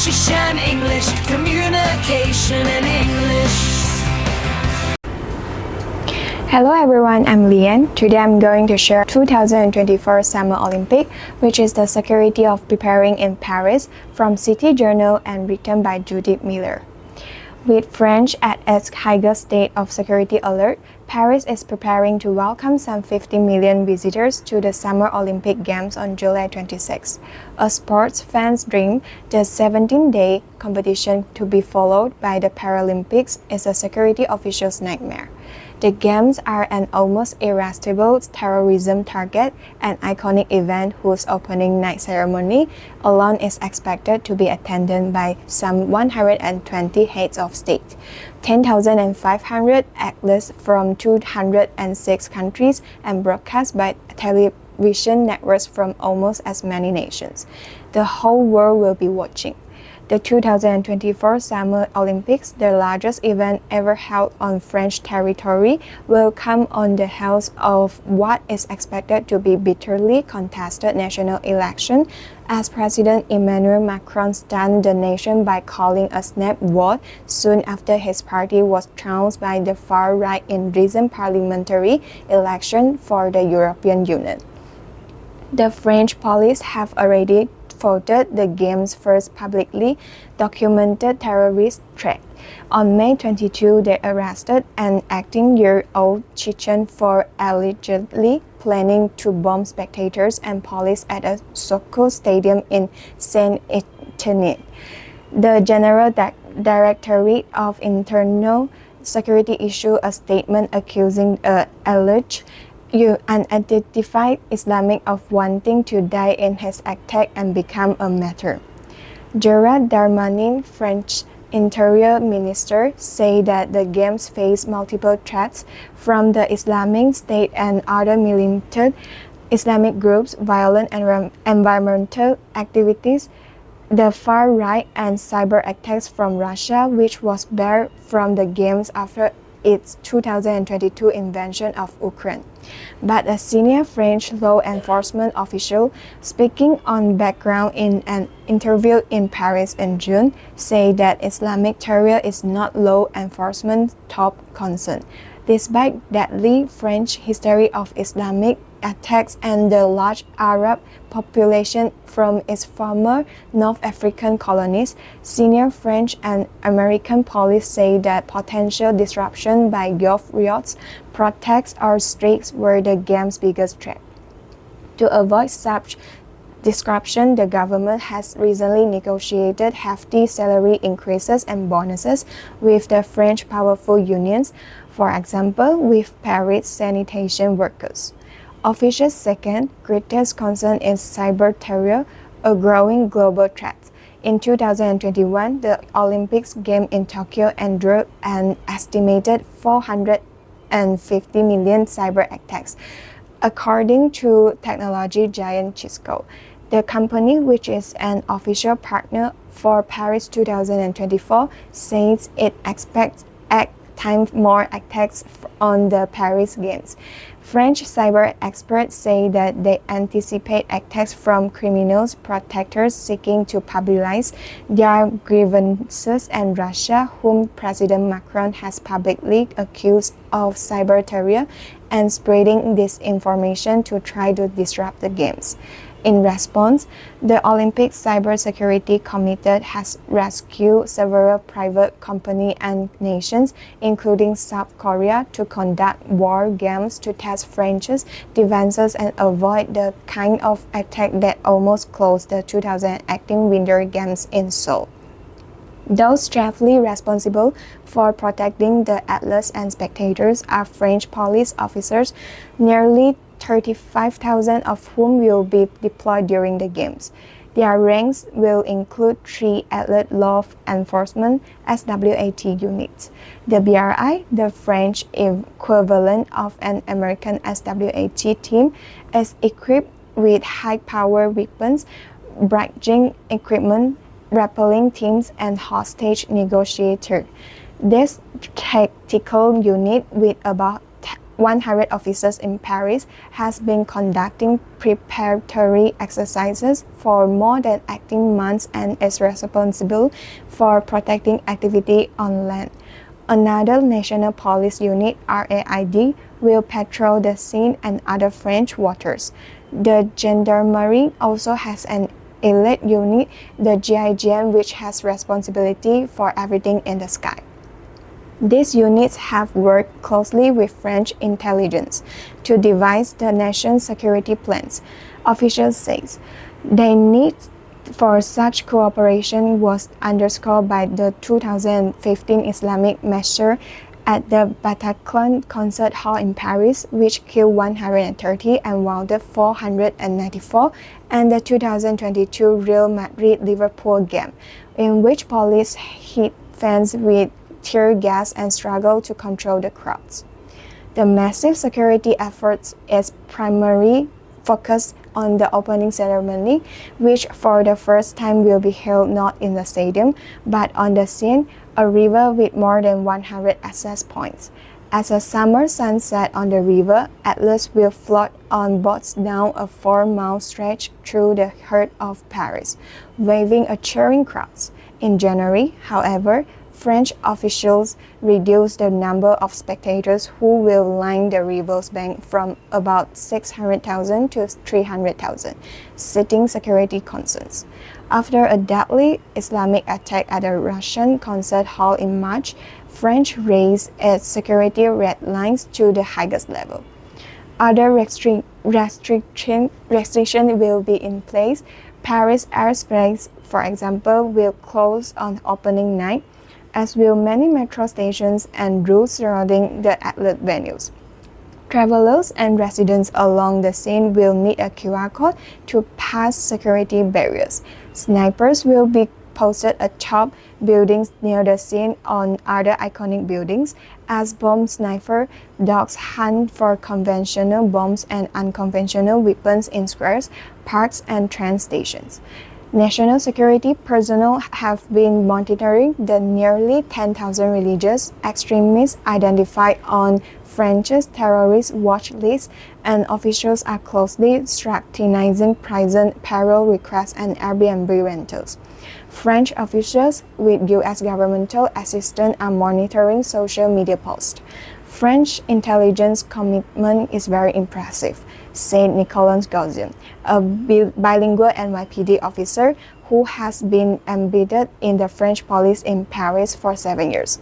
Precision English, communication in English. Hello everyone, I'm Leanne. Today I'm going to share 2024 Summer Olympic, which is the security of preparing in Paris, from City Journal and written by Judith Miller. With France at its highest state of security alert, Paris is preparing to welcome some 50 million visitors to the Summer Olympic Games on July 26. A sports fan's dream, the 17-day competition to be followed by the Paralympics is a security official's nightmare. The Games are an almost irresistible terrorism target, an iconic event whose opening night ceremony alone is expected to be attended by some 120 heads of state, 10,500 athletes from 206 countries, and broadcast by television networks from almost as many nations. The whole world will be watching. The 2024 Summer Olympics, the largest event ever held on French territory, will come on the heels of what is expected to be bitterly contested national election, as President Emmanuel Macron stunned the nation by calling a snap vote soon after his party was trounced by the far right in recent parliamentary election for the European Union. The French police have already voted the Games' first publicly documented terrorist threat. On May 22, they arrested an 18-year-old Chechen for allegedly planning to bomb spectators and police at a soccer stadium in Saint-Etienne. The General Directorate of Internal Security issued a statement accusing alleged unidentified Islamic of wanting to die in his attack and become a martyr. Gerald Darmanin, French Interior Minister, said that the Games face multiple threats from the Islamic State and other militant Islamic groups, violent and environmental activities, the far right, and cyber attacks from Russia, which was barred from the Games after its 2022 invasion of Ukraine. But a senior French law enforcement official, speaking on background in an interview in Paris in June, said that Islamic terror is not law enforcement's top concern. Despite deadly French history of Islamic attacks and the large Arab population from its former North African colonies, senior French and American police say that potential disruption by Gulf riots, protests, or strikes were the Games' biggest threat. To avoid such disruption, the government has recently negotiated hefty salary increases and bonuses with the French powerful unions, for example, with Paris sanitation workers. Officials' second greatest concern is cyber terror, a growing global threat. In 2021, the Olympics game in Tokyo endured an estimated 450 million cyber attacks, according to technology giant Cisco. The company, which is an official partner for Paris 2024, says it expects 8 times more attacks on the Paris Games. French cyber experts say that they anticipate attacks from criminals protectors seeking to publicize their grievances, and Russia, whom President Macron has publicly accused of cyber terror and spreading disinformation to try to disrupt the Games. In response, the Olympic Cybersecurity Committee has rescued several private companies and nations, including South Korea, to conduct war games to test France's defenses and avoid the kind of attack that almost closed the 2018 Winter Games in Seoul. Those chiefly responsible for protecting the athletes and spectators are French police officers, nearly 35,000 of whom will be deployed during the Games. Their ranks will include 3 athlete law enforcement (SWAT) units. The BRI, the French equivalent of an American SWAT team, is equipped with high-power weapons, bridging equipment, rappelling teams, and hostage negotiator. This tactical unit, with about 100 officers in Paris has been conducting preparatory exercises for more than 18 months and is responsible for protecting activity on land. Another national police unit, RAID, will patrol the Seine and other French waters. The gendarmerie also has an elite unit, the GIGN, which has responsibility for everything in the sky. These units have worked closely with French intelligence to devise the nation's security plans. Officials say the need for such cooperation was underscored by the 2015 Islamic massacre at the Bataclan Concert Hall in Paris, which killed 130 and wounded 494, and the 2022 Real Madrid-Liverpool game, in which police hit fans with tear gas and struggled to control the crowds. The massive security efforts is primarily focused on the opening ceremony, which for the first time will be held not in the stadium, but on the Seine, a river with more than 100 access points. As a summer sun sets on the river, Atlas will float on boats down a 4-mile stretch through the heart of Paris, waving a cheering crowds. In January, however, French officials reduced the number of spectators who will line the river's bank from about 600,000 to 300,000, citing security concerns. After a deadly Islamic attack at a Russian concert hall in March, France raised its security red lines to the highest level. Other restrictions will be in place. Paris airspace, for example, will close on opening night, as will many metro stations and routes surrounding the athlete venues. Travelers and residents along the Seine will need a QR code to pass security barriers. Snipers will be posted atop buildings near the Seine on other iconic buildings, as bomb sniper dogs hunt for conventional bombs and unconventional weapons in squares, parks, and train stations. National security personnel have been monitoring the nearly 10,000 religious extremists identified on France's terrorist watch list, and officials are closely scrutinizing prison parole requests and Airbnb rentals. French officials with U.S. governmental assistance are monitoring social media posts. French intelligence commitment is very impressive, said Nicolas Gauzin, a bilingual NYPD officer who has been embedded in the French police in Paris for 7 years.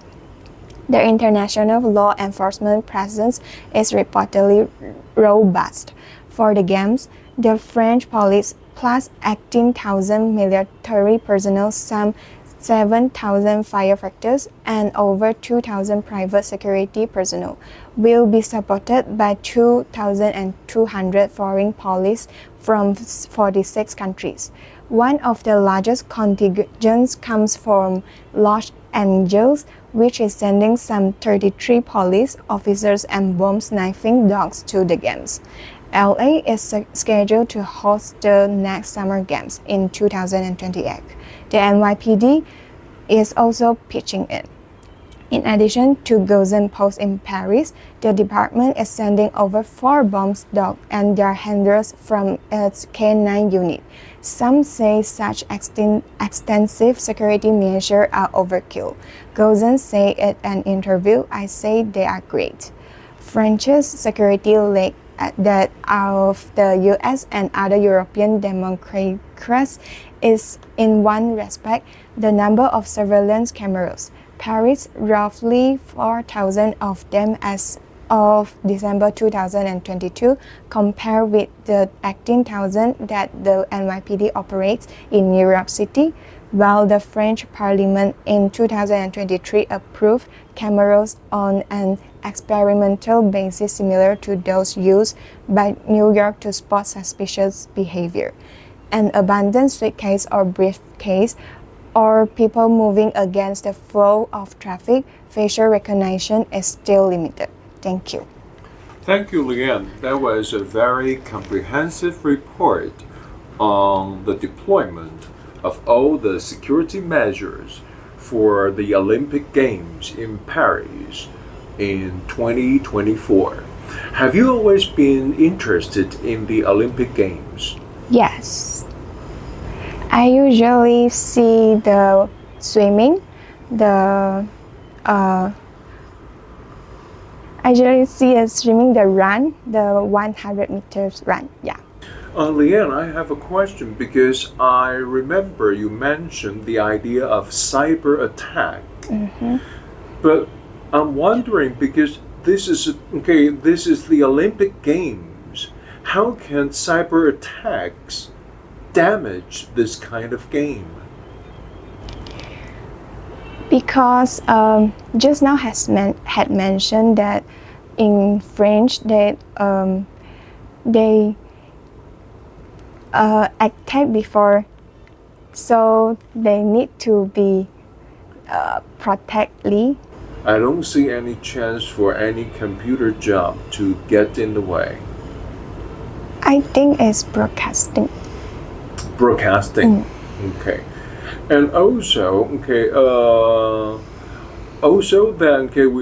The international law enforcement presence is reportedly robust. For the games, the French police, plus 18,000 military personnel, some 7,000 firefighters, and over 2,000 private security personnel, will be supported by 2,200 foreign police from 46 countries. One of the largest contingents comes from Los Angeles, which is sending some 33 police officers and bomb-sniffing dogs to the games. LA is scheduled to host the next Summer Games in 2028. The NYPD is also pitching in. In addition to Gauzin posts in Paris, the department is sending over 4 bomb dogs and their handlers from its K9 unit. Some say such extensive security measures are overkill. Gauzin said in an interview, "I say they are great." France's security leg that of the US and other European democracies is, in one respect, the number of surveillance cameras. Paris, roughly 4,000 of them as of December 2022, compared with the 18,000 that the NYPD operates in New York City, while the French Parliament in 2023 approved cameras on an experimental basis similar to those used by New York to spot suspicious behavior. An abandoned suitcase or briefcase, or people moving against the flow of traffic, facial recognition is still limited. Thank you. Thank you, Leanne. That was a very comprehensive report on the deployment of all the security measures for the Olympic Games in Paris in 2024. Have you always been interested in the Olympic Games? Yes. I usually see the swimming, the run, the 100 meters run. Yeah. Leanne, I have a question because I remember you mentioned the idea of cyber attack. But I'm wondering because this is the Olympic Games. How can cyber attacks damage this kind of game? Because just now had mentioned that in French they attack before, so they need to be protected. I don't see any chance for any computer job to get in the way. I think it's broadcasting. Broadcasting. Okay. And also, we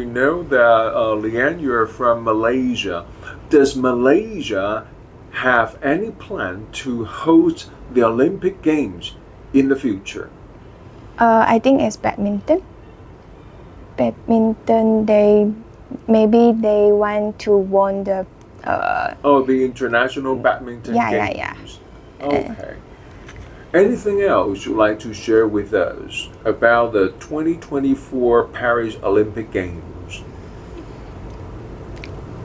know that Leanne, you're from Malaysia. Does Malaysia have any plan to host the Olympic Games in the future? I think it's badminton. Badminton, they want to win the the International Badminton Games. Yeah. Okay. Anything else you'd like to share with us about the 2024 Paris Olympic Games?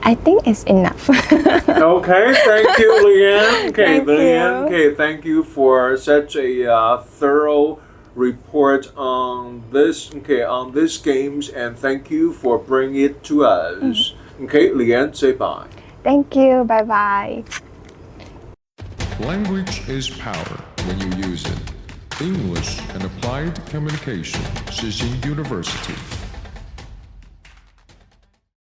I think it's enough. Okay, thank you, Leanne. Okay, Thank Leanne. you. Okay, thank you for such a thorough report on this. On this games, and thank you for bringing it to us. Okay, Leanne, say bye. Thank you. Bye bye. Language is power when you use it. English and Applied Communication,世新University.